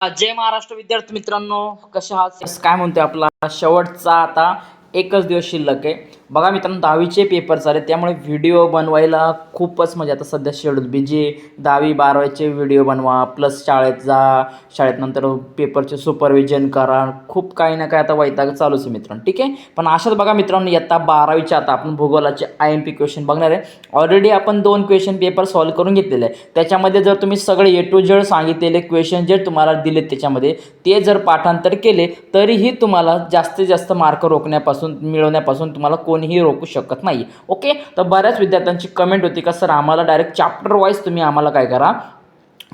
जय महाराष्ट्र विद्यार्थी मित्रांनो, कशा आहात? काय म्हणतोय आपला शेवटचा आता एकच दिवस शिल्लक आहे बघा मित्रांनो. 10वीचे पेपर चालले त्यामुळे व्हिडिओ बनवायला खूपच म्हणजे आता सध्या शेड्यूल बिजी. 10वी 12वीचे व्हिडिओ बनवा, प्लस शाळेत जा, शाळेत नंतर पेपरचे सुपरविजन करा, खूप काही ना काही आता वैताग चालूच आहे मित्रांनो. ठीक आहे, पण अशाच बघा मित्रांनो, इयत्ता 12वीच्या आता आपण भूगोलाचे IMP क्वेश्चन बघणार आहे. ऑलरेडी आपण 2 क्वेश्चन पेपर सॉल्व्ह करून घेतलेले आहे. त्याच्यामध्ये जर तुम्ही सगळे A to Z सांगितलेले क्वेश्चन जे तुम्हाला दिलेत त्याच्यामध्ये ते जर पाठांतर केले तरीही तुम्हाला जास्तीत जास्त मार्क मिळवण्यापासून तुम्हाला कोणीही रोखू शकत नाही. ओके, तर बऱ्याच विद्यार्थ्यांची कमेंट होती का सर आम्हाला डायरेक्ट चॅप्टर वाईज तुम्ही आम्हाला काय करा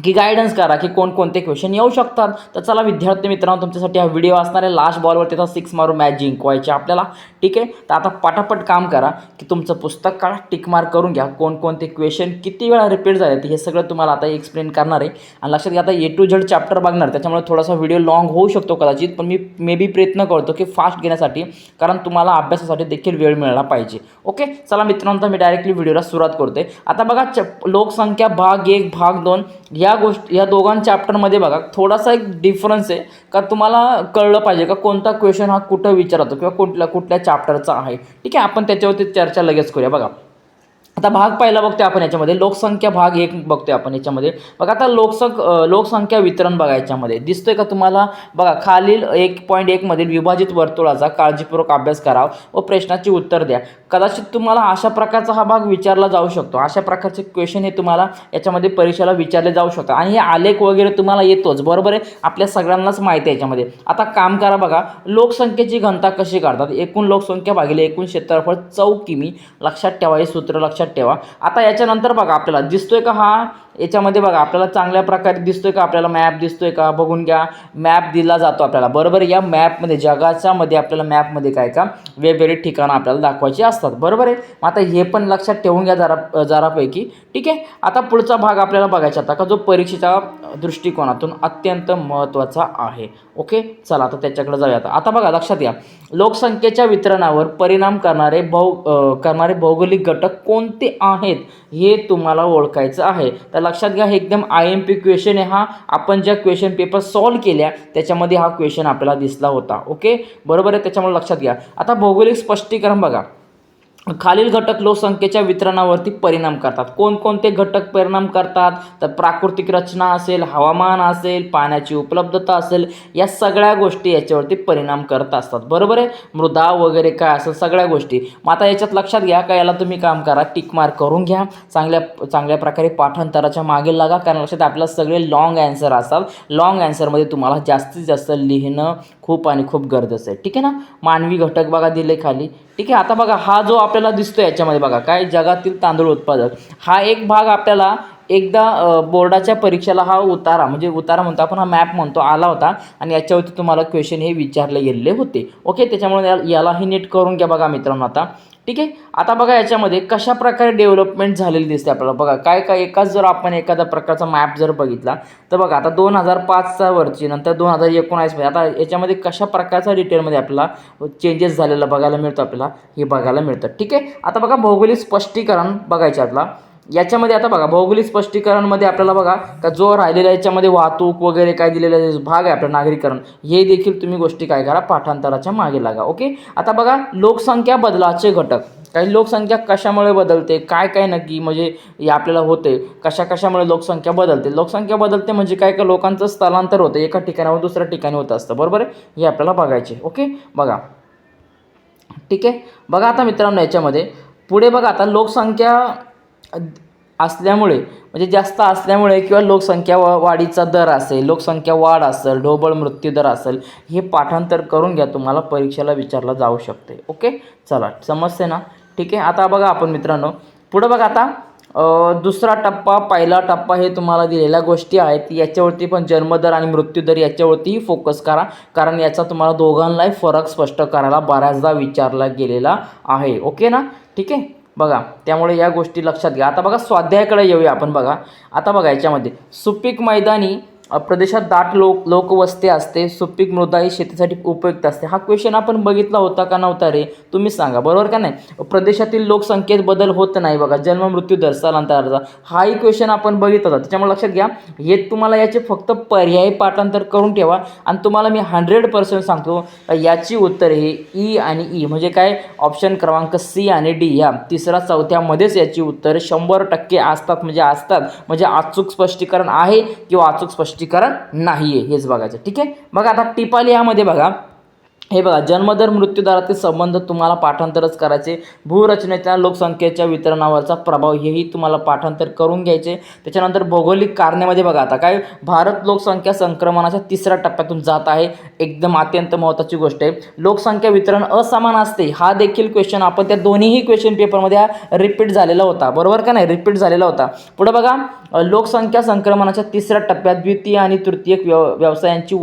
की गायडन्स करा की कोणकोणते क्वेश्चन येऊ शकतात. तर चला विद्यार्थी मित्रांनो, तुमच्यासाठी हा व्हिडिओ असणार आहे. लास्ट बॉलवर तिथं 6 मारून मॅच जिंकवायची आपल्याला. ठीक आहे, तर आता पटापट काम करा की तुमचं पुस्तक काढा, टिक मार्क करून घ्या. कोणकोणते क्वेश्चन किती वेळा रिपीट झाले हे सगळं तुम्हाला आता एक्सप्लेन करणार आहे. आणि लक्षात घ्या, आता A to Z चॅप्टर बघणार, त्याच्यामुळे थोडासा व्हिडिओ लॉंग होऊ शकतो कदाचित, पण मी मे बी प्रयत्न करतो की फास्ट घेण्यासाठी, कारण तुम्हाला अभ्यासासाठी देखील वेळ मिळाला पाहिजे. ओके, चला मित्रांनो, तर मी डायरेक्टली व्हिडिओला सुरुवात करते. आता बघा, लोकसंख्या भाग 1 भाग 2 या दोघां चॅप्टरमध्ये बघा थोडासा एक डिफरन्स आहे का तुम्हाला कळलं पाहिजे का कोणता क्वेश्चन हा कुठं विचारतो किंवा कुठल्या चॅप्टरचा आहे. ठीक आहे, आपण त्याच्यावरती चर्चा लगेच करूया. बघा आता भाग पहिला बघतोय आपण याच्यामध्ये, लोकसंख्या भाग 1 बघतोय आपण याच्यामध्ये. बघा आता लोकसंख्या वितरण बघा याच्यामध्ये दिसतोय का तुम्हाला. बघा खालील 1.1 मधील विभाजित वर्तुळाचा काळजीपूर्वक अभ्यास करा व प्रश्नाची उत्तर द्या. कदाचित तुम्हाला अशा प्रकारचा हा भाग विचारला जाऊ शकतो. अशा प्रकारचे क्वेश्चन हे तुम्हाला याच्यामध्ये परीक्षेला विचारले जाऊ शकतात. आणि हे आलेख वगैरे तुम्हाला येतोच, बरोबर आहे, आपल्या सगळ्यांनाच माहिती आहे याच्यामध्ये. आता काम करा, बघा लोकसंख्येची घनता कशी काढतात. एकूण लोकसंख्या भागिले एकूण क्षेत्रफळ 4 किमी. लक्षात ठेवा, हे सूत्र लक्षात ठेवा. आता याच्यानंतर बघा आपल्याला दिसतोय का हा याच्यामध्ये बघा आपल्याला चांगल्या प्रकारे दिसतोय का, आपल्याला मॅप दिसतोय का, बघून घ्या. मॅप दिला जातो आपल्याला, बरोबर. या मॅपमध्ये जगाच्या मध्ये आपल्याला मॅपमध्ये काय का वेगवेगळे ठिकाणं आपल्याला दाखवायची असतात, बरोबर आहे. आता हे पण लक्षात ठेवून घ्या जरापैकी. ठीक आहे, आता पुढचा भाग आपल्याला बघायचा आता का जो परीक्षेच्या दृष्टिकोनातून अत्यंत महत्त्वाचा आहे. ओके, चला आता त्याच्याकडे जाऊया. आता बघा लक्षात घ्या, लोकसंख्येच्या वितरणावर परिणाम करणारे भौगोलिक घटक कोणते आहेत हे तुम्हाला ओळखायचं आहे. तर लक्षात घ्या, हे एकदम IMP क्वेश्चन आहे हा. आपण ज्या क्वेश्चन पेपर सॉल्व्ह केल्या त्याच्यामध्ये हा क्वेश्चन आपल्याला दिसला होता. ओके, बरोबर आहे, त्याच्यामुळे लक्षात घ्या. आता भौगोलिक स्पष्टीकरण बघा, खालील घटक लोकसंख्येच्या वितरणावरती परिणाम करतात. कोणकोणते घटक परिणाम करतात, तर प्राकृतिक रचना असेल, हवामान असेल, पाण्याची उपलब्धता असेल, या सगळ्या गोष्टी याच्यावरती परिणाम करत असतात, बरोबर आहे. मृदा वगैरे काय असेल सगळ्या गोष्टी. मग आता याच्यात लक्षात घ्या का याला तुम्ही काम करा, टिक मार्क करून घ्या. चांगल्या प्रकारे पाठांतराच्या मागे लागा, कारण लक्षात आपल्याला सगळे लॉंग आन्सर असतात. लॉंग आन्सरमध्ये तुम्हाला जास्तीत जास्त लिहिणं खूप गरजेचं आहे. ठीक आहे ना. मानवी घटक बघा दिले खाली. ठीक आहे, आता बघा हा जो आपल्याला दिसतो याच्यामध्ये बघा काय जगातील तांदूळ उत्पादक, हा एक भाग आपल्याला एकदा बोर्डाच्या परीक्षेला हा उतारा म्हणतो आपण, हा मॅप म्हणतो, आला होता. आणि याच्यावरती तुम्हाला क्वेश्चन हे विचारले गेलेले होते. ओके, त्याच्यामुळे यालाही नीट करून घ्या बघा मित्रांनो आता. ठीक आहे, आता बघा याच्यामध्ये कशा प्रकारे डेव्हलपमेंट झालेली दिसते आपल्याला. बघा काय एकाच जर आपण एखादा प्रकारचा मॅप जर बघितला तर बघा आता 2005चा वरची, नंतर 2019 आता याच्यामध्ये कशा प्रकारचा डिटेलमध्ये आपल्याला चेंजेस झालेला बघायला मिळतो, आपल्याला हे बघायला मिळतं. ठीक आहे, आता बघा भौगोलिक स्पष्टीकरण बघायचे आपला. याच्यामध्ये आता बघा भौगोलिक स्पष्टीकरणमध्ये आपल्याला बघा का जो राहिलेला याच्यामध्ये वाहतूक वगैरे काय दिलेला भाग आहे आपलं नागरीकरण, हे देखील तुम्ही गोष्टी काय करा पाठांतराच्या मागे लागा. ओके, आता बघा लोकसंख्या बदलाचे घटक, काही लोकसंख्या कशामुळे बदलते, काय नक्की म्हणजे हे आपल्याला होते, कशामुळे लोकसंख्या बदलते. लोकसंख्या बदलते म्हणजे काय का लोकांचं स्थलांतर होतं, एका ठिकाणावर दुसऱ्या ठिकाणी होत असतं, बरोबर आहे, हे आपल्याला बघायचे. ओके, बघा. ठीक आहे, बघा आता मित्रांनो याच्यामध्ये पुढे बघा आता लोकसंख्या असल्यामुळे म्हणजे जास्त असल्यामुळे किंवा लोकसंख्या वाढीचा दर असेल, लोकसंख्या वाढ असेल, ढोबळ मृत्यू दर असेल, हे पाठांतर करून घ्या, तुम्हाला परीक्षेला विचारलं जाऊ शकते. ओके, चला समजते ना. ठीक आहे, आता बघा आपण मित्रांनो पुढे बघा आता दुसरा टप्पा पहिला टप्पा हे तुम्हाला दिलेल्या गोष्टी आहेत याच्यावरती पण जन्मदर आणि मृत्यूदर याच्यावरतीही फोकस करा, कारण याचा तुम्हाला दोघांनाही फरक स्पष्ट करायला बऱ्याचदा विचारला गेलेला आहे. ओके ना. ठीक आहे, बघा त्यामुळे या गोष्टी लक्षात घ्या. आता बघा स्वाध्यायाकडे येऊया आपण. बघा आता बघा याच्यामध्ये सुपीक मैदानी प्रदेशात दाट लोकवस्ती असते, सुपीक मृदा ही शेतीसाठी उपयुक्त असते. हा क्वेश्चन आपण बघितला होता का नव्हता रे? तुम्ही सांगा, बरोबर का नाही? प्रदेशातील लोकसंख्येत बदल होत नाही बघा, जन्म मृत्यू दर स्थलांतराचा, हाही क्वेश्चन आपण बघितला होता. त्याच्यामुळे लक्षात घ्या, हे तुम्हाला याचे फक्त पर्यायी पाठांतर करून ठेवा. आणि तुम्हाला मी 100% सांगतो याची उत्तर हे ई आणि ई म्हणजे काय, ऑप्शन क्रमांक सी आणि डी ह्या तिसरा चौथ्यामध्येच याची उत्तर 100% असतात. म्हणजे अचूक स्पष्टीकरण आहे किंवा अचूक स्पष्टीकरण नाही आहे हेच बघायचं. ठीक आहे, बघा आता टिपाली यामध्ये बघा, हे बघा जन्मदर मृत्यूदरातील संबंध तुम्हाला पाठांतरच करायचे. भूरचनेच्या लोकसंख्येच्या वितरणावरचा प्रभाव हेही तुम्हाला पाठांतर करून घ्यायचे. त्याच्यानंतर भौगोलिक कारणामध्ये बघा आता काय, भारत लोकसंख्या संक्रमणाच्या तिसऱ्या टप्प्यातून जात आहे. एकदम अत्यंत महत्त्वाची गोष्ट आहे. लोकसंख्या वितरण असमान असते, हा देखील क्वेश्चन आपण त्या दोन्हीही क्वेश्चन पेपरमध्ये हा रिपीट झालेला होता, बरोबर का नाही? रिपीट झालेला होता. पुढे बघा, लोकसंख्या संक्रमणाच्या तिसऱ्या टप्प्यात द्वितीय आणि तृतीय व्यवसायांची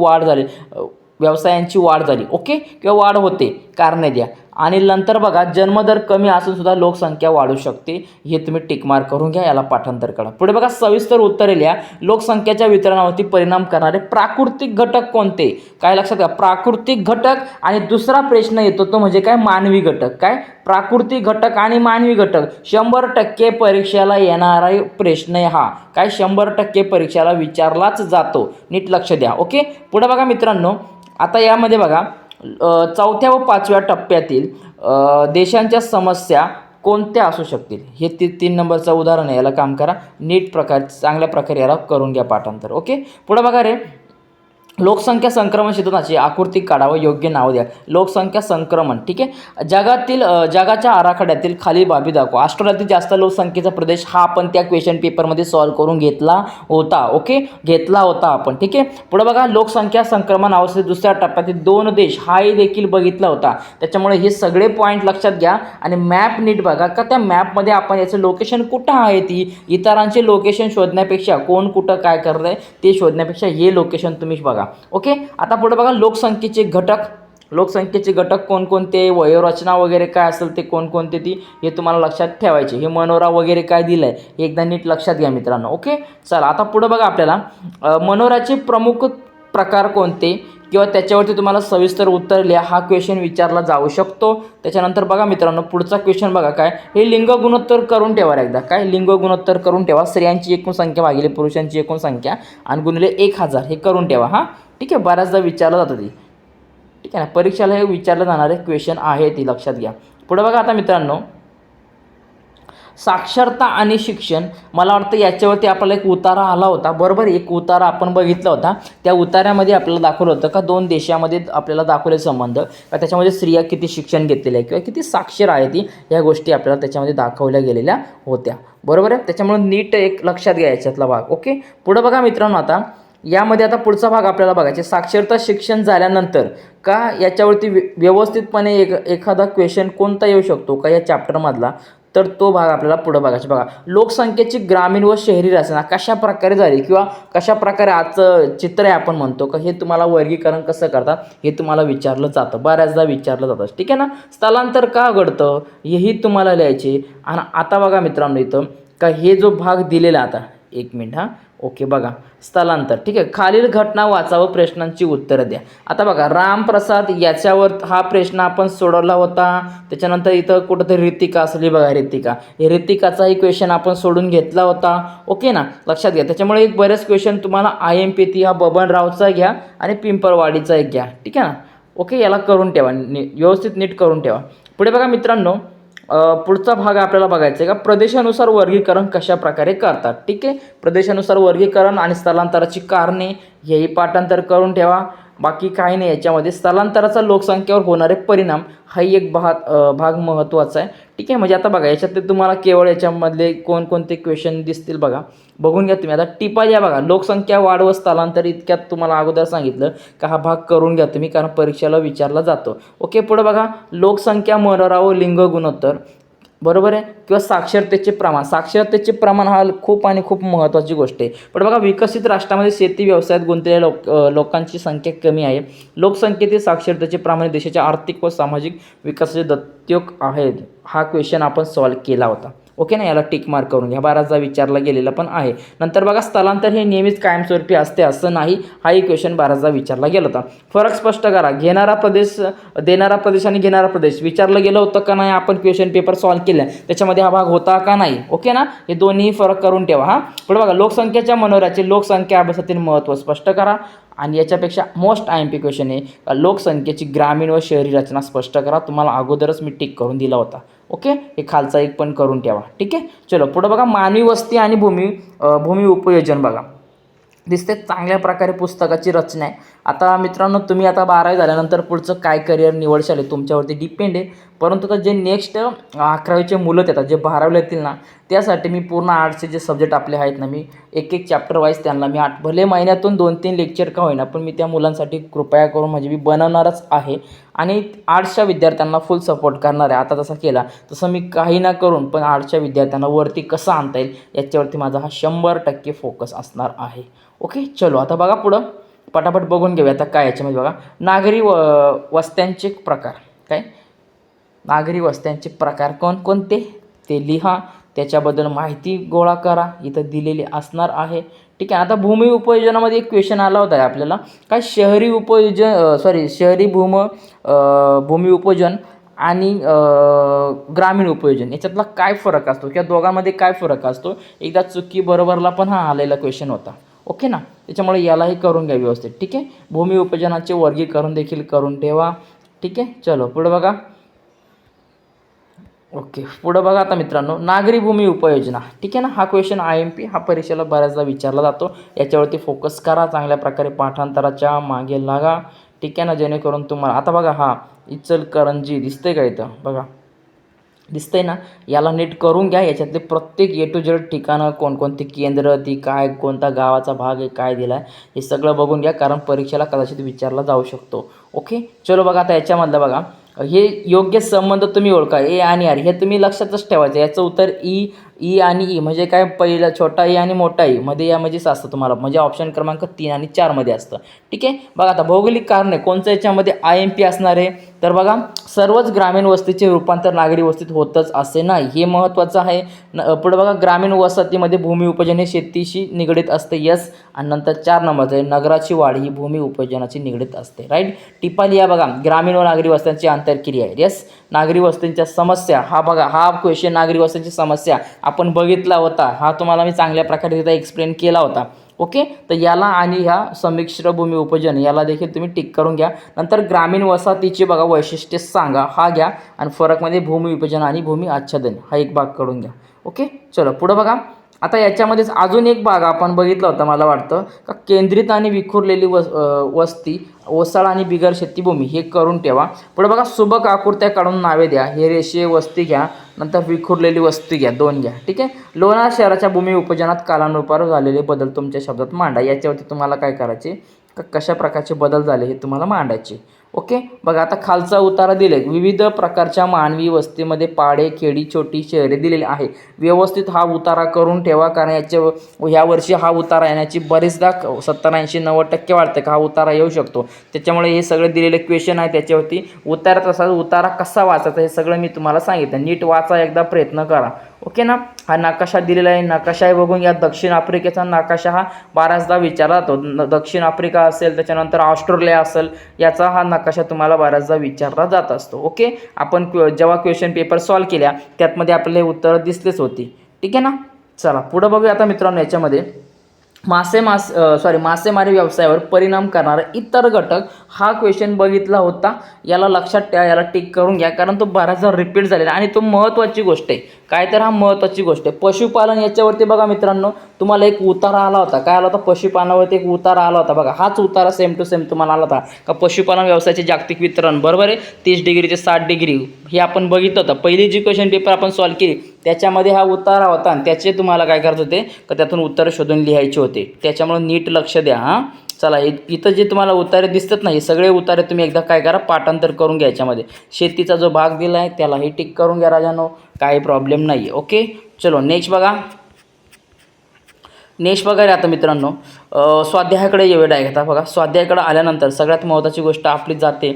वाढ झाली. ओके, किंवा वाढ होते, कारणे द्या. आणि नंतर बघा, जन्मदर कमी असून सुद्धा लोकसंख्या वाढू शकते, हे तुम्ही टिकमार्क करून घ्या, याला पाठांतर करा. पुढे बघा, सविस्तर उत्तरे लिहा. लोकसंख्येच्या वितरणावरती परिणाम करणारे प्राकृतिक घटक कोणते? काय लक्षात घ्या, प्राकृतिक घटक. आणि दुसरा प्रश्न येतो तो म्हणजे काय, मानवी घटक. काय, प्राकृतिक घटक आणि मानवी घटक 100% परीक्षेला येणारा प्रश्न आहे हा. काय, 100% परीक्षेला विचारलाच जातो, नीट लक्ष द्या. ओके, पुढे बघा मित्रांनो, आता यामध्ये बघा, चौथ्या व पाचव्या टप्प्यातील देशांच्या समस्या कोणत्या असू शकतील, हे 3 नंबरचं उदाहरण आहे. याला काम करा, नीट चांगल्या प्रकारे याला करून घ्या पाठांतर. ओके, पुढे बघा रे, लोकसंख्या संक्रमण क्षेत्राची आकृती काढा व योग्य नाव द्या. लोकसंख्या संक्रमण, ठीक आहे, जगाच्या आराखड्यातील खालील बाबी दाखवा. ऑस्ट्रेलियातील जास्त लोकसंख्येचा प्रदेश हा आपण त्या क्वेश्चन पेपरमध्ये सॉल्व्ह करून घेतला होता. ओके, घेतला होता आपण. ठीक आहे, पुढे बघा, लोकसंख्या संक्रमण अवस्थेत दुसऱ्या टप्प्यातील 2 देश हाही देखील बघितला होता. त्याच्यामुळे हे सगळे पॉईंट लक्षात घ्या आणि मॅप नीट बघा का त्या मॅपमध्ये आपण याचं लोकेशन कुठं आहे, ती इतरांचे लोकेशन शोधण्यापेक्षा, कोण कुठं काय करत आहे ते शोधण्यापेक्षा हे लोकेशन तुम्ही बघा. ओके, आता पुढे बघा, लोकसंख्येचे घटक कोणकोणते, वयोरचना वगैरे काय असेल ते कोणकोणते ती हे तुम्हाला लक्षात ठेवायचे. हे मनोरा वगैरे काय दिलं आहे हे एकदा नीट लक्षात घ्या मित्रांनो. ओके, चला आता पुढे बघा, आपल्याला मनोराचे प्रमुख प्रकार कोणते किंवा त्याच्यावरती तुम्हाला सविस्तर उत्तर लिहा, हा क्वेश्चन विचारला जाऊ शकतो. त्याच्यानंतर बघा मित्रांनो, पुढचा क्वेश्चन बघा, काय, हे लिंग गुणोत्तर करून ठेवा एकदा. काय, लिंग गुणोत्तर करून ठेवा. स्त्रियांची एकूण संख्या भागिले पुरुषांची एकूण संख्या आणि गुणिले 1000 हे करून ठेवा. हां, ठीक आहे, बऱ्याचदा विचारलं जातं ती. ठीक आहे ना, परीक्षेला हे विचारलं जाणारे क्वेश्चन आहे, ती लक्षात घ्या. पुढे बघा आता मित्रांनो, साक्षरता आणि शिक्षण, मला वाटतं याच्यावरती आपल्याला एक उतारा आला होता, बरोबर. एक उतारा आपण बघितला होता. त्या उतार्यामध्ये आपल्याला दाखवलं होतं का 2 देशामध्ये आपल्याला दाखवले संबंध, का त्याच्यामध्ये स्त्रिया किती शिक्षण घेतलेले आहे किंवा किती साक्षर आहे ती, ह्या गोष्टी आपल्याला त्याच्यामध्ये दाखवल्या गेलेल्या होत्या, बरोबर आहे. त्याच्यामुळे नीट एक लक्षात घ्या याच्यातला भाग. ओके, पुढे बघा मित्रांनो, आता यामध्ये आता पुढचा भाग आपल्याला बघायचे, साक्षरता शिक्षण झाल्यानंतर का याच्यावरती व्यवस्थितपणे एखादा क्वेश्चन कोणता येऊ शकतो का या चॅप्टरमधला, तर तो भाग आपल्याला पुढे बघायचा. बघा, लोकसंख्येची ग्रामीण व शहरी रचना कशा प्रकारे झाली किंवा कशा प्रकारे आजचं चित्र आहे आपण म्हणतो का, हे तुम्हाला वर्गीकरण कसं करतात हे तुम्हाला विचारलं जातं, बऱ्याचदा विचारलं जातं. ठीक आहे ना, स्थलांतर का घडतं हेही तुम्हाला लिहायचे. आणि आता बघा मित्रांनो, इथं का हे जो भाग दिलेला, आता 1 मिनिट, हां, ओके, बघा, स्थलांतर, ठीक आहे, खालील घटना वाचा व प्रश्नांची उत्तरं द्या. आता बघा, रामप्रसाद याच्यावर हा प्रश्न आपण सोडवला होता. त्याच्यानंतर इथं कुठंतरी रितिका असली बघा, हे रितिकाचाही क्वेश्चन आपण सोडून घेतला होता. ओके ना, लक्षात घ्या. त्याच्यामुळे एक बरेच क्वेश्चन तुम्हाला IMPT हा बबनरावचा घ्या आणि पिंपळवाडीचा एक घ्या. ठीक आहे ना, ओके, याला करून ठेवा, व्यवस्थित नीट करून ठेवा. पुढे बघा मित्रांनो, पुढचा भाग आपल्याला बघायचा आहे का, प्रदेशानुसार वर्गीकरण कशा प्रकारे करतात. ठीक आहे, प्रदेशानुसार वर्गीकरण आणि स्थलांतराची कारणे हेही पाठांतर करून ठेवा. बाकी काही नाही याच्यामध्ये. स्थलांतराचा लोकसंख्येवर होणारे परिणाम हाही एक भाग महत्त्वाचा आहे. ठीक आहे, म्हणजे आता बघा याच्यात तुम्हाला केवळ याच्यामधले कोणकोणते क्वेश्चन दिसतील बघा, बघून घ्या तुम्ही. आता टिपा या बघा, लोकसंख्या वाढ व स्थलांतर इतक्यात तुम्हाला अगोदर सांगितलं का हा भाग करून घ्या तुम्ही, कारण परीक्षेला विचारला जातो. ओके, पुढे बघा, लोकसंख्या मनोरा व लिंग गुणोत्तर, बरोबर आहे, किंवा साक्षरतेचे प्रमाण हा खूप आणि खूप महत्त्वाची गोष्ट आहे. पण बघा, विकसित राष्ट्रामध्ये शेती व्यवसायात गुंतलेल्या लोकांची संख्या कमी आहे. लोकसंख्येतील साक्षरतेचे प्रमाण देशाच्या आर्थिक व सामाजिक विकासाचे दत्तक आहेत. हा क्वेश्चन आपण सॉल्व्ह केला होता. ओके ना, याला टिक मार्क करून घ्या, बऱ्याचदा विचारला गेलेला पण आहे. नंतर बघा स्थलांतर हे नेहमीच कायमस्वरूपी असते असं नाही, हाही क्वेश्चन बऱ्याचदा विचारला गेला होता. फरक स्पष्ट करा, घेणारा प्रदेश, देणारा प्रदेश आणि घेणारा प्रदेश विचारलं गेलं होतं का नाही, आपण क्वेश्चन पेपर सॉल्व्ह केला त्याच्यामध्ये हा भाग होता का नाही, ओके ना, हे दोन्ही फरक करून ठेवा. हां, पुढे बघा, लोकसंख्येच्या मनोऱ्याचे लोकसंख्या अभ्यासातील महत्त्व स्पष्ट करा. आणि याच्यापेक्षा मोस्ट IMP क्वेश्चन आहे, लोकसंख्येची ग्रामीण व शहरी रचना स्पष्ट करा. तुम्हाला अगोदरच मी टिक करून दिला होता, ओके. हे खालचा एक पण करून ठेवा, ठीक आहे. चलो पुढं बघा, मानवी वस्ती आणि भूमी उपयोजन बघा, दिसते चांगल्या प्रकारे पुस्तकाची रचना आहे. आता मित्रांनो, तुम्ही आता 12वी झाल्यानंतर पुढचं काय करिअर निवडशाल आहे तुमच्यावरती डिपेंड आहे. परंतु आता जे नेक्स्ट 11वीचे मुलं येतात, जे 12वीला येतील ना, त्यासाठी मी पूर्ण आर्ट्सचे जे सब्जेक्ट आपले आहेत ना, मी एक चॅप्टर वाईज त्यांना मी भले महिन्यातून 2-3 लेक्चर का होईना, पण मी त्या मुलांसाठी कृपया करून म्हणजे मी बनवणारच आहे. आणि आर्ट्सच्या विद्यार्थ्यांना फुल सपोर्ट करणार आहे. आता तसा केला तसं मी काही ना करून पण आर्ट्सच्या विद्यार्थ्यांना वरती कसं आणता येईल याच्यावरती माझा हा 100% फोकस असणार आहे, ओके. चलो आता बघा पुढं पटापट बघून घेऊया. आता काय याच्यामध्ये बघा, नागरी वस्त्यांचे प्रकार. काय नागरी वस्त्यांचे प्रकार कोणकोणते ते लिहा, त्याच्याबद्दल माहिती गोळा करा, इथं दिलेली असणार आहे, ठीक आहे. आता भूमी उपयोजनामध्ये एक क्वेश्चन आला होता आपल्याला, काय शहरी भूमी उपयोजन आणि ग्रामीण उपयोजन याच्यातला काय फरक असतो किंवा दोघांमध्ये काय फरक असतो. एकदा चुकी बरोबरला पण हा आलेला क्वेश्चन होता, ओके ना. त्याच्यामुळे यालाही करून घ्या व्यवस्थित, ठीक आहे. भूमी उपयोजनाचे वर्गीकरण देखील करून ठेवा, ठीक आहे. चलो पुढे बघा, ओके. पुढं बघा आता मित्रांनो, नागरी भूमी उपयोजना, ठीक आहे ना. हा क्वेश्चन IMP हा परीक्षेला बऱ्याचदा विचारला जातो. याच्यावरती फोकस करा, चांगल्या प्रकारे पाठांतराच्या मागे लागा, ठीक आहे ना, जेणेकरून तुम्हाला. आता बघा, हा इचलकरंजी दिसतंय का इथं, बघा दिसतंय ना, याला नीट करून घ्या. याच्यातले प्रत्येक A to Z ठिकाणं, कोणकोणती केंद्र, ती काय, कोणता गावाचा भाग आहे, काय दिला आहे, हे सगळं बघून घ्या, कारण परीक्षेला कदाचित विचारला जाऊ शकतो, ओके. चलो बघा, आता याच्यामधलं बघा, हे योग्य संबंध तुम्ही ओळखा, A आणि R हे तुम्ही लक्षातच ठेवायचं. याचं उत्तर ई आणि ई म्हणजे काय, पहिला छोटा ई आणि मोठा ई मध्ये यामध्येच असतं तुम्हाला, म्हणजे ऑप्शन क्रमांक 3 आणि 4 मध्ये असतं, ठीक आहे. बघा आता भौगोलिक कारणे कोणचं याच्यामध्ये IMP असणार आहे, तर बघा, सर्वच ग्रामीण वस्तीचे रूपांतर नागरी वस्तीत होतच असे नाही, हे महत्त्वाचं आहे. पुढे बघा, ग्रामीण वसाहतीमध्ये भूमी उपयोजन हे शेतीशी निगडीत असते, यस. आणि नंतर 4 नंबरचं आहे, नगराची वाढ ही भूमी उपयोजनाची निगडीत असते, राईट. टिपाली या बघा, ग्रामीण व नागरी वस्त्यांची आंतरक्रिया आहे, यस. नागरी वस्तींच्या समस्या, हा बघा, हा क्वेश्चन नागरी वस्तींची समस्या आपण बघितला होता, हा तुम्हाला मी चांगल्या प्रकारे तिथं एक्सप्लेन केला होता, ओके. तर याला आणि ह्या संमिश्र भूमी उपयोजन याला देखील तुम्ही टिक करून घ्या. नंतर ग्रामीण वसाहतीची बघा वैशिष्ट्ये सांगा, हा घ्या. आणि फरकमध्ये भूमी विभाजन आणि भूमी आच्छादन हा एक भाग करून घ्या, ओके. चलो पुढं बघा, आता याच्यामध्येच अजून एक भाग आपण बघितला होता, मला वाटतं का, केंद्रित आणि विखुरलेली वस्ती, ओसाळ आणि बिगर शेतीभूमी हे करून ठेवा. पुढे बघा, सुबक आकृत्या काढून नावे द्या, हे रेषीय वस्ती घ्या, नंतर विखुरलेली वस्ती घ्या, 2 घ्या, ठीक आहे. लोणार शहराच्या भूमी उपयोजनात कालानुसार झालेले बदल तुमच्या शब्दात मांडा. याच्यावरती तुम्हाला काय करायचे, कशा प्रकारचे बदल झाले हे तुम्हाला मांडायचे, ओके. बघा आता खालचा उतारा दिले, विविध प्रकारच्या मानवी वस्तीमध्ये पाडे, खेडी, छोटी शहरे दिलेली आहे. व्यवस्थित हा उतारा करून ठेवा, कारण ह्या वर्षी हा उतारा येण्याची बरेचदा 70-80-90% वाटतं का हा उतारा येऊ शकतो. त्याच्यामुळे हे सगळे दिलेले क्वेश्चन आहे, त्याच्यावरती उतारा कसा वाचायचा हे सगळं मी तुम्हाला सांगितलं. नीट वाचा, एकदा प्रयत्न करा, ओके ना. हा नकाशा दिलेला आहे, नकाशा आहे बघून या. दक्षिण आफ्रिकेचा नकाशा हा बऱ्याचदा विचारला जातो, दक्षिण आफ्रिका असेल, त्याच्यानंतर ऑस्ट्रेलिया असेल, याचा हा नकाशा तुम्हाला बऱ्याचदा विचारला जात असतो, ओके. आपण जेव्हा क्वेश्चन पेपर सॉल्व्ह केल्या त्यातमध्ये आपले उत्तर दिसलेच होती, ठीक आहे ना. चला पुढं बघूया आता मित्रांनो, याच्यामध्ये मासेमारी व्यवसायावर परिणाम करणारा इतर घटक हा क्वेश्चन बघितला होता. याला लक्षात ठेवा, याला टिक करून घ्या, कारण तो बराचदा रिपीट झालेला आणि तो महत्त्वाची गोष्ट आहे. काय तर हा महत्त्वाची गोष्ट आहे. पशुपालन याच्यावरती बघा मित्रांनो, तुम्हाला एक उतारा आला होता, काय आला होता, पशुपालनावरती एक उतारा आला होता बघा. हाच उतारा सेम टू सेम तुम्हाला आला होता का, पशुपालन व्यवसायाचे जागतिक वितरण, बरोबर आहे, 30 डिग्री ते 60 डिग्री हे आपण बघितलं होतं. पहिली जी क्वेश्चन पेपर आपण सॉल्व्ह केली त्याच्यामध्ये हा उतारा होता आणि त्याचे तुम्हाला काय करायचं होते का, त्यातून उत्तर शोधून लिहायचे होते. त्याच्यामुळे नीट लक्ष द्या. हां चला, इथं जे तुम्हाला उतारे दिसतात ना, हे सगळे उतारे तुम्ही एकदा काय करा, पाठांतर करून घ्या. याच्यामध्ये शेतीचा जो भाग दिला आहे त्यालाही टिक करून घ्या राजानो, काही प्रॉब्लेम नाही आहे, ओके. चलो नेक्स्ट बघा, नेक्स्ट बघा रे आता मित्रांनो, स्वाध्यायाकडे येऊया आहे. आता बघा स्वाध्यायाकडे आल्यानंतर सगळ्यात महत्त्वाची गोष्ट आपली जाते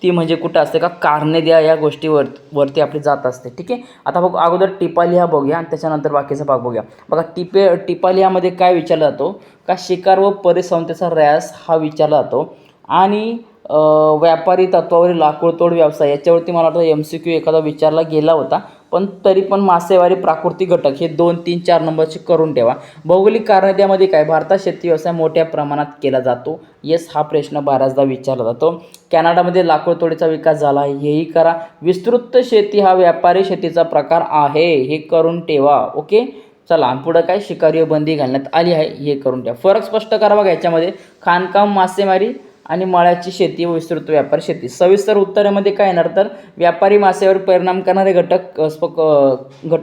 ती म्हणजे कुठं असते का, कारणे द्या या गोष्टीवरती आपली जात असते. ठीक आहे. आता बघ अगोदर टिपा लिहा बघूया आणि त्याच्यानंतर बाकीचा भाग बघूया. बघा टिपा लिहामध्ये काय विचारला जातो का, शिकार व परिसंस्थेचा ऱ्यास हा विचारला जातो आणि व्यापारी तत्वावरील लाकूडतोड व्यवसाय याच्यावरती मला वाटतं MCQ एखादा विचारला गेला होता. पण तरी पण मासेमारी प्राकृतिक घटक हे 2, 3, 4 नंबरचे करून ठेवा. भौगोलिक कारणे त्यामध्ये काय, भारतात शेती व्यवसाय मोठ्या प्रमाणात केला जातो. येस, हा प्रश्न बऱ्याचदा विचारला जातो. कॅनडामध्ये लाकूडतोडीचा विकास झाला हेही करा. विस्तृत शेती हा व्यापारी शेतीचा प्रकार आहे हे करून ठेवा. ओके. चला पुढं काय, शिकारी बंदी घालण्यात आली आहे हे करून ठेवा. फरक स्पष्ट करा बघा याच्यामध्ये, खाणकाम मासेमारी आणि मळ्याची शेती व विस्तृत व्यापारी शेती. सविस्तर उत्तरामध्ये काय येणार तर, व्यापारी मासेवर परिणाम करणारे घटक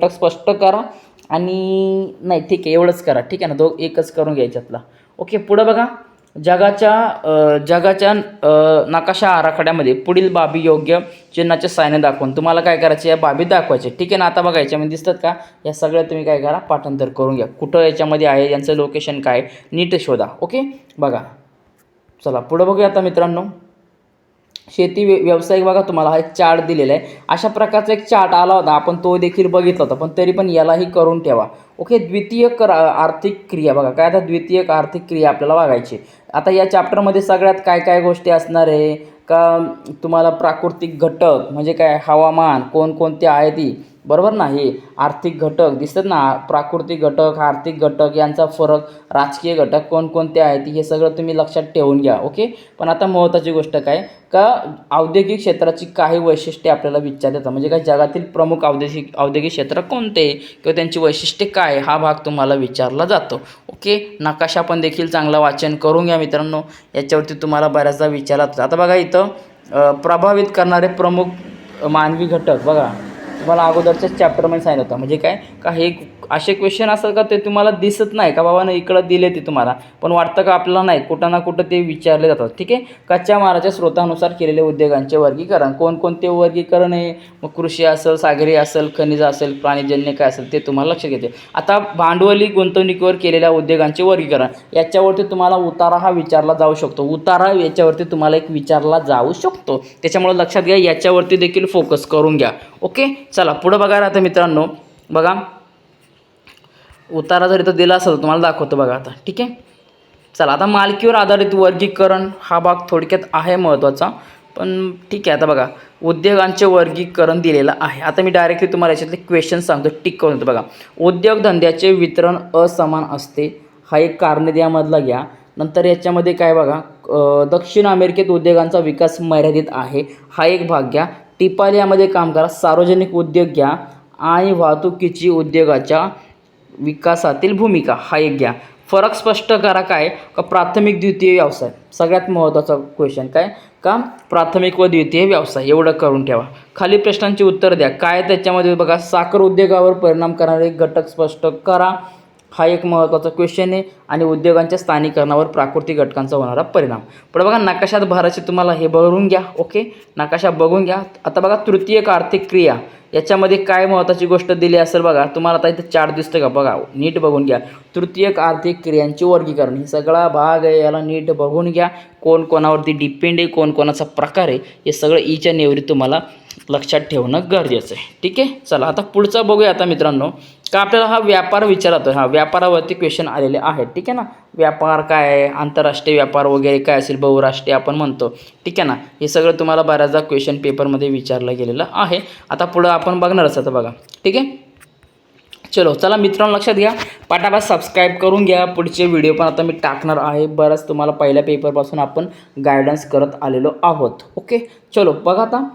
स्पष्ट करा आणि नाही ठीक आहे एवढंच करा. ठीक आहे ना, एकच करून घ्यायच्यातला. ओके. पुढं बघा, जगाच्या नकाशा आराखड्यामध्ये पुढील बाबी योग्य चिन्हाच्या साहाय्याने दाखवून तुम्हाला काय करायचे, या बाबी दाखवायचे. ठीक आहे ना. आता बघा याच्यामध्ये दिसतात का, या सगळ्या तुम्ही काय करा, पाठांतर करून घ्या. कुठं याच्यामध्ये आहे, यांचं लोकेशन काय नीट शोधा. ओके. बघा चला पुढं बघूया आता मित्रांनो, शेती व्यावसायिक बघा तुम्हाला हा एक चार्ट दिलेला आहे. अशा प्रकारचा एक चार्ट आला होता, आपण तो देखील बघितला होता, पण तरी पण यालाही करून ठेवा. ओके. द्वितीयक आर्थिक क्रिया बघा काय, आता द्वितीयक आर्थिक क्रिया आपल्याला बघायची. आता या चॅप्टरमध्ये सगळ्यात काय काय गोष्टी असणार आहे का, तुम्हाला प्राकृतिक घटक म्हणजे काय, हवामान कोणकोणते आहे ती, बरोबर ना. हे आर्थिक घटक दिसतात ना, प्राकृतिक घटक, आर्थिक घटक यांचा फरक, राजकीय घटक कोणकोणते आहेत हे सगळं तुम्ही लक्षात ठेवून घ्या. ओके. पण आता महत्त्वाची गोष्ट काय का, औद्योगिक क्षेत्राची काही वैशिष्ट्ये आपल्याला विचारतात. म्हणजे काय, जगातील प्रमुख औद्योगिक क्षेत्र कोणते किंवा त्यांची वैशिष्ट्ये काय, हा भाग तुम्हाला विचारला जातो. ओके. नकाशा पण देखील चांगलं वाचन करून घ्या मित्रांनो, याच्यावरती तुम्हाला बऱ्याचदा विचारला जातं. आता बघा इथं प्रभावित करणारे प्रमुख मानवी घटक बघा, तुम्हाला अगोदरच्याच चॅप्टरमध्ये सांगितलं होतं. म्हणजे काय का, हे असे क्वेश्चन असतात का ते तुम्हाला दिसत नाही का बाबा ना, इकडं दिले ते तुम्हाला, पण वाटतं का आपल्याला नाही, कुठं ना कुठं ते विचारले जातात. ठीक आहे. कच्च्या मालाच्या स्रोतानुसार केलेले उद्योगांचे वर्गीकरण, कोणकोणते वर्गीकरण आहे, मग कृषी असेल, सागरी असेल, खनिज असेल, प्राणीजन्य काय असेल ते तुम्हाला लक्षात घेते. आता भांडवली गुंतवणुकीवर केलेल्या उद्योगांचे वर्गीकरण, याच्यावरती तुम्हाला उतारा हा विचारला जाऊ शकतो. उतारा याच्यावरती तुम्हाला एक विचारला जाऊ शकतो, त्याच्यामुळे लक्षात घ्या, याच्यावरती देखील फोकस करून घ्या. ओके. चला पुढं बघा आता मित्रांनो, बघा उतारा जर इथं दिला असेल तुम्हाला दाखवतो बघा आता. ठीक आहे. चला आता मालकीवर आधारित वर्गीकरण हा भाग थोडक्यात आहे महत्त्वाचा, पण ठीक आहे. आता बघा उद्योगांचे वर्गीकरण दिलेलं आहे. आता मी डायरेक्टली तुम्हाला याच्यातले क्वेश्चन सांगतो, टिक करून देतो. बघा, उद्योगधंद्याचे वितरण असमान असते, हा एक कारणे द्यामधला घ्या. नंतर याच्यामध्ये काय बघा, दक्षिण अमेरिकेत उद्योगांचा विकास मर्यादित आहे, हा एक भाग घ्या. टिपालियामध्ये काम करा, सार्वजनिक उद्योग घ्या आणि वाहतुकीची उद्योगाच्या विकासातील भूमिका हा एक घ्या. फरक स्पष्ट करा काय का, प्राथमिक द्वितीय व्यवसाय सगळ्यात महत्त्वाचा क्वेश्चन काय का, प्राथमिक व द्वितीय व्यवसाय एवढं करून ठेवा. खाली प्रश्नांची उत्तर द्या काय त्याच्यामध्ये बघा, साखर उद्योगावर परिणाम करणारे घटक स्पष्ट करा, हा एक महत्त्वाचा क्वेश्चन आहे. आणि उद्योगांच्या स्थानिकरणावर प्राकृतिक घटकांचा होणारा परिणाम. पुढे बघा नकाशात भरायचे तुम्हाला हे बघून घ्या. ओके. नकाशा बघून घ्या. आता बघा तृतीयक आर्थिक क्रिया, याच्यामध्ये काय महत्त्वाची गोष्ट दिली असेल बघा तुम्हाला, आता इथं चार्ट दिसतं का बघा, नीट बघून घ्या. तृतीयक आर्थिक क्रियांचे वर्गीकरण, हे सगळा भाग आहे, याला नीट बघून घ्या. कोण कोणावरती डिपेंड आहे, कोण कोणाचा प्रकार आहे, हे सगळं ईच्या नेवरी तुम्हाला लक्षात ठेवणं गरजेचं आहे. ठीक आहे. चला आता पुढचा बघूया आता मित्रांनो, का आपल्याला हा व्यापार विचारतो, हा व्यापारावरती क्वेश्चन आलेले आहेत. ठीक आहे ना. व्यापार काय आहे, आंतरराष्ट्रीय व्यापार वगैरे काय असेल, बहुराष्ट्रीय आपण म्हणतो. ठीक आहे ना. हे सगळं तुम्हाला बऱ्याचदा क्वेश्चन पेपरमध्ये विचारलं गेलेलं आहे. आता पुढं आपण बघणारच आता बघा. ठीक आहे. चलो चला मित्रांनो, लक्षात घ्या, पाठापाठ सबस्क्राईब करून घ्या. पुढचे व्हिडिओ पण आता मी टाकणार आहे. बरंच तुम्हाला पहिल्या पेपरपासून आपण गायडन्स करत आलेलो आहोत. ओके. चलो बघा आता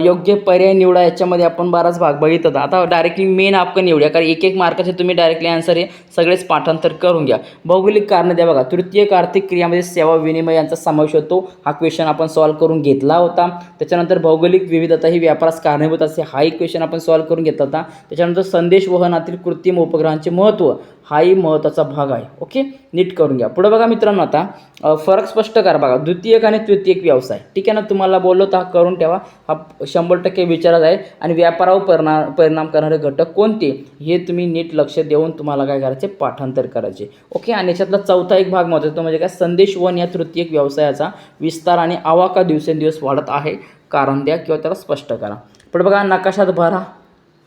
योग्य पर्याय निवडा, याच्यामध्ये आपण बराच भाग बघितला होता. आता डायरेक्टली मेन आपण निवडूया, कारण एक एक मार्काचे तुम्ही डायरेक्टली आन्सर हे सगळेच पाठांतर करून घ्या. भौगोलिक कारणं द्या बघा, तृतीयक आर्थिक क्रियामध्ये सेवा विनिमय यांचा समावेश होतो, हा क्वेश्चन आपण सॉल्व्ह करून घेतला होता. त्याच्यानंतर भौगोलिक विविधता ही व्यापारास कारणीभूत असते, हा एक क्वेश्चन आपण सॉल्व्ह करून घेतला होता. त्याच्यानंतर संदेश वहनातील कृत्रिम उपग्रहांचे महत्त्व, हाही महत्त्वाचा भाग आहे. ओके. नीट करून घ्या. पुढे बघा मित्रांनो, आता फरक स्पष्ट करा बघा, द्वितीयक आणि तृतीयक व्यवसाय. ठीक आहे ना. तुम्हाला बोललो तर हा करून ठेवा, हा 100% विचारात आहे. आणि व्यापारावर परिणाम करणारे घटक कोणते, हे तुम्ही नीट लक्ष देऊन तुम्हाला काय करायचं करायचे, पाठांतर करायचे. ओके. आणि याच्यातला चौथा एक भाग महत्त्वाचा तो म्हणजे काय, संदेश वन या तृतीयक व्यवसायाचा विस्तार आणि आवाका दिवसेंदिवस वाढत आहे, कारण द्या किंवा त्याला स्पष्ट करा. पण बघा नकाशात भरा.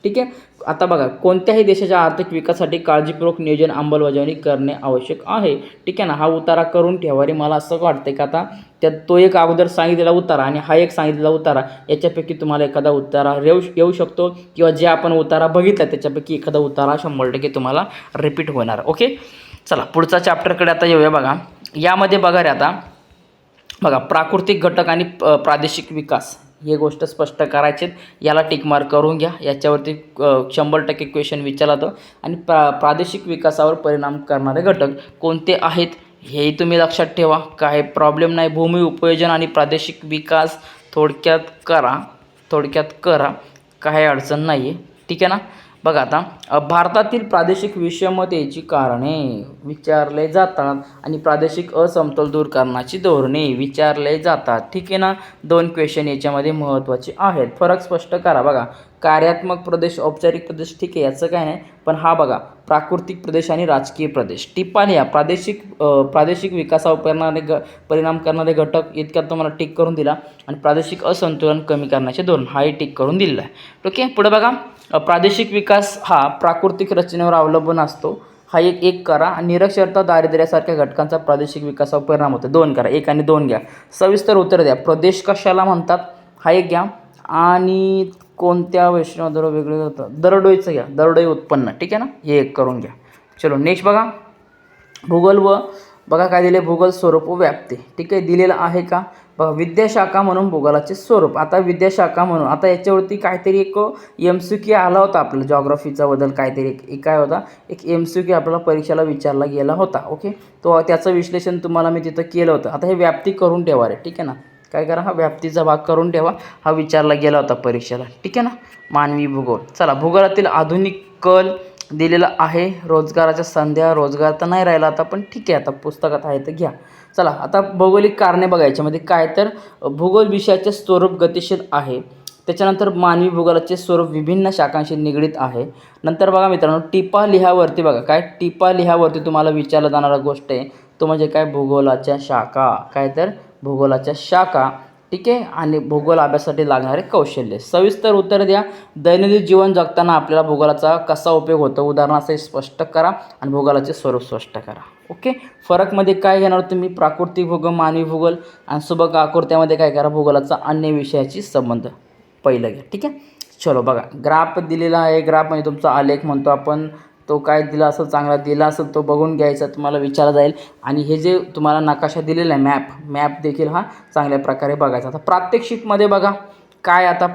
ठीक आहे. आता बघा, कोणत्याही देशाच्या आर्थिक विकासासाठी काळजीपूर्वक नियोजन अंमलबजावणी करणे आवश्यक आहे. ठीक आहे ना. हा उतारा करून ठेवा रे. मला असं वाटतं की आता त्यात तो एक अगोदर सांगितलेला उतारा आणि हा एक सांगितलेला उतारा, याच्यापैकी तुम्हाला एखादा उतारा येऊ शकतो किंवा जे आपण उतारा बघितला त्याच्यापैकी एखादा उतारा 100% तुम्हाला रिपीट होणार. ओके. चला पुढचा चॅप्टरकडे आता येऊया. बघा यामध्ये बघा रे आता बघा, प्राकृतिक घटक आणि प्रादेशिक विकास हे गोष्ट स्पष्ट करायचे. याला टिक मार्क करून घ्या. याच्यावरती 100% क्वेश्चन विचारला जातो. आणि प्रादेशिक विकासावर परिणाम करणारे घटक कोणते आहेत हेही तुम्ही लक्षात ठेवा. काय प्रॉब्लेम नाही. भूमी उपयोजन आणि प्रादेशिक विकास थोडक्यात करा, काही अडचण नाही आहे. ठीक आहे ना. बघा आता भारतातील प्रादेशिक विषमतेची कारणे विचारले जातात आणि प्रादेशिक असमतोल दूर करण्याची धोरणे विचारले जातात. ठीक आहे ना. 2 क्वेश्चन याच्यामध्ये महत्त्वाचे आहेत. फरक स्पष्ट करा. बघा कार्यात्मक प्रदेश, औपचारिक प्रदेश, ठीक आहे याचं काय नाही. पण हा बघा प्राकृतिक प्रदेश आणि राजकीय प्रदेश. टिप्पा लिहा. प्रादेशिक विकासावर परिणाम करणारे घटक इतक्यात तुम्हाला टिक करून दिला आणि प्रादेशिक असंतुलन कमी करण्याचे धोरण हाही टिक करून दिलेला आहे. ओके. पुढे बघा, प्रादेशिक विकास हा प्राकृतिक रचनेवर अवलंबून असतो. हा एक करा. निरक्षरता, दारिद्र्यासारख्या घटकांचा प्रादेशिक विकासावर परिणाम होतो. 2 करा. 1 आणि 2 घ्या. सविस्तर उत्तर द्या. प्रदेश कशाला म्हणतात हा एक घ्या. आणि कोणत्या वैष्णव वेगळे होतं, दरडोईचं घ्या. दरडोई उत्पन्न. ठीक आहे ना. हे एक करून घ्या. चलो नेक्स्ट बघा, भूगोल व बघा काय दिले, भूगोल स्वरूप व व्याप्ती. ठीक आहे. दिलेलं आहे का. बघा विद्याशाखा म्हणून भूगोलाचे स्वरूप. आता विद्याशाखा म्हणून आता याच्यावरती काहीतरी एक MCQ आला होता आपल्याला, जॉग्राफीचा बद्दल काहीतरी एक काय होता, एक MCQ आपल्याला परीक्षेला विचारला गेला होता. ओके. तो त्याचं विश्लेषण तुम्हाला मी तिथं केलं होतं. आता हे व्याप्ती करून ठेवा रे. ठीक आहे ना. काय करा, हा व्याप्तीचा भाग करून ठेवा. हा विचारला गेला होता परीक्षेला. ठीक आहे ना. मानवी भूगोल. चला भूगोलातील आधुनिक कल दिलेला आहे. रोजगाराच्या संध्या, रोजगार तर नाही राहिला आता, पण ठीक आहे आता पुस्तकात आहे तर घ्या. चला आता भौगोलिक कारणे बघा. याच्यामध्ये काय तर भूगोल विषयाचे स्वरूप गतिशील आहे. त्याच्यानंतर मानवी भूगोलाचे स्वरूप विभिन्न शाखांशी निगडीत आहे. नंतर बघा मित्रांनो, टिपा लिहावरती बघा काय, टिपा लिहावरती तुम्हाला विचारला जाणारा गोष्ट आहे तो म्हणजे काय, भूगोलाच्या शाखा. काय तर भूगोलाच्या शाखा. ठीक आहे. आणि भूगोल अभ्यासासाठी लागणारे कौशल्य. सविस्तर उत्तर द्या. दैनंदिन जीवन जगताना आपल्याला भूगोलाचा कसा उपयोग होतो उदाहरणासहित स्पष्ट करा आणि भूगोलाचे स्वरूप स्पष्ट करा. ओके. फरकमध्ये काय घेणार तुम्ही, प्राकृतिक भूगोल, मानवी भूगोल आणि सुबक आकृत्यामध्ये काय करा, भूगोलाचा अन्य विषयाची संबंध पहिलं घ्या. ठीक आहे. चलो बघा, ग्राफ दिलेला आहे. ग्राफ म्हणजे तुमचा आलेख म्हणतो आपण. तो काय दिला असेल, चांगला दिला असेल तो बघून घ्यायचा, तुम्हाला विचारला जाईल. आणि हे जे तुम्हाला नकाशा दिलेला आहे, मॅप देखील हा चांगल्या प्रकारे बघायचा. आता प्रात्यक्षिकमध्ये बघा काय, आता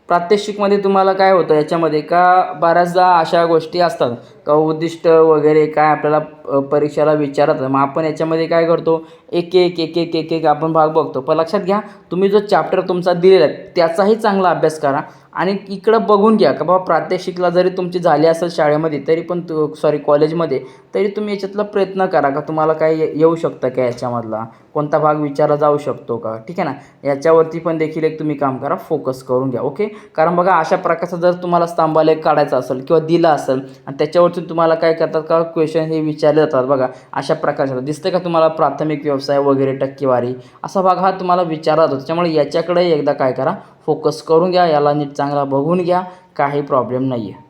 प्रात्यक्षिकमध्ये तुम्हाला काय होतं याच्यामध्ये का, बऱ्याचदा अशा गोष्टी असतात का उद्दिष्ट वगैरे काय आपल्याला परीक्षेला विचारत. मग आपण याच्यामध्ये काय करतो, एक आपण भाग बघतो. पण लक्षात घ्या, तुम्ही जो चॅप्टर तुमचा दिलेला आहे त्याचाही चांगला अभ्यास करा आणि इकडं बघून घ्या का बाबा प्रात्यक्षिकला जरी तुमची झाली असेल शाळेमध्ये तरी पण कॉलेजमध्ये तरी तुम्ही याच्यातला प्रयत्न करा का तुम्हाला काय येऊ शकतं का, याच्यामधला कोणता भाग विचारला जाऊ शकतो का. ठीक आहे ना. याच्यावरती पण देखील एक तुम्ही काम करा, फोकस करून घ्या. ओके. कारण बघा अशा प्रकारचा जर तुम्हाला स्तंभालेख काढायचा असेल किंवा दिला असेल आणि त्याच्यावरती तुम्हाला काय करतात का, क्वेश्चन हे विचारले जातात बघा अशा प्रकारचा. दिसतं का तुम्हाला प्राथमिक व्यवसाय वगैरे टक्केवारी असा भाग हा तुम्हाला विचारला जातो. त्याच्यामुळे याच्याकडे एकदा काय करा, फोकस करून घ्या. याला नीट चांगला बघून घ्या. काही प्रॉब्लेम नाही आहे.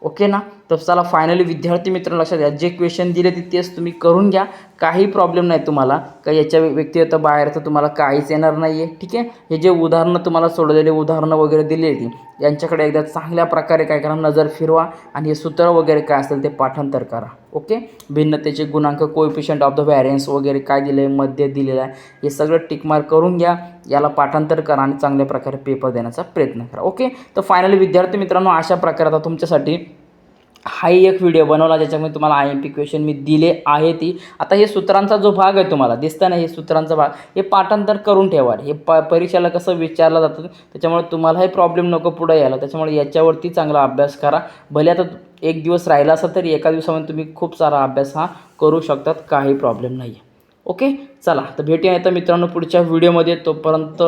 ओके ना. तर चला फायनली विद्यार्थी मित्र लक्षात घ्या, जे क्वेश्चन दिले तेच तुम्ही करून घ्या. काही प्रॉब्लेम नाही तुम्हाला का, याच्या व्यतिरिक्त बाहेर तर तुम्हाला काहीच येणार नाही आहे. ठीक आहे. हे जे उदाहरणं तुम्हाला सोडलेले उदाहरणं वगैरे दिलेली यांच्याकडे एकदा चांगल्या प्रकारे काय करा, नजर फिरवा आणि हे सूत्र वगैरे काय असेल ते पाठांतर करा. ओके. भिन्नतेचे गुणांक, कोएफिशियंट ऑफ द व्हॅरियन्स वगैरे काय दिले, मध्य दिलेलं आहे, हे सगळं टिकमार्क करून घ्या. याला पाठांतर करा आणि चांगल्या प्रकारे पेपर देण्याचा प्रयत्न करा. ओके. तर फायनली विद्यार्थी मित्रांनो अशा प्रकारे आता तुमच्यासाठी हाही एक व्हिडिओ बनवला ज्याच्यामध्ये तुम्हाला IMP क्वेश्चन मी दिले आहे. ती आता हे सूत्रांचा जो भाग आहे तुम्हाला दिसतं ना, हे सूत्रांचा भाग हे पाठांतर करून ठेवा. हे परीक्षेला कसं विचारलं जातं त्याच्यामुळे तुम्हाला हे प्रॉब्लेम नको पुढे यायला. त्याच्यामुळे याच्यावरती चांगला अभ्यास करा. भले आता एक दिवस राहिला असेल तरी एका दिवसामध्ये तुम्ही खूप सारा अभ्यास हा करू शकतात. काही प्रॉब्लेम नाही आहे. ओके, चला तर भेटूया आता मित्रांनो पुढच्या व्हिडिओमध्ये. तोपर्यंत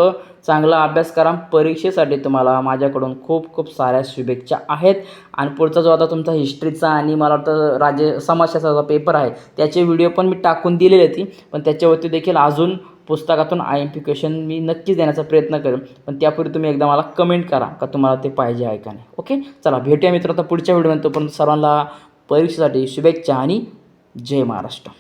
चांगला अभ्यास करा. परीक्षेसाठी तुम्हाला माझ्याकडून खूप खूप साऱ्या शुभेच्छा आहेत. आणि पुढचा जो आता तुमचा हिस्ट्रीचा आणि मला वाटतं समाजशास्त्राचा पेपर आहे त्याचे व्हिडिओ पण मी टाकून दिलेली होती, पण त्याच्यावरती देखील अजून पुस्तकातून IMP क्वेश्चन मी नक्कीच देण्याचा प्रयत्न करेन. पण त्यापूर्वी तुम्ही एकदा मला कमेंट करा का तुम्हाला ते पाहिजे आहे का नाही. ओके, चला भेटूया मित्र आता पुढच्या व्हिडिओमध्ये. तोपर्यंत सर्वांना परीक्षेसाठी शुभेच्छा आणि जय महाराष्ट्र.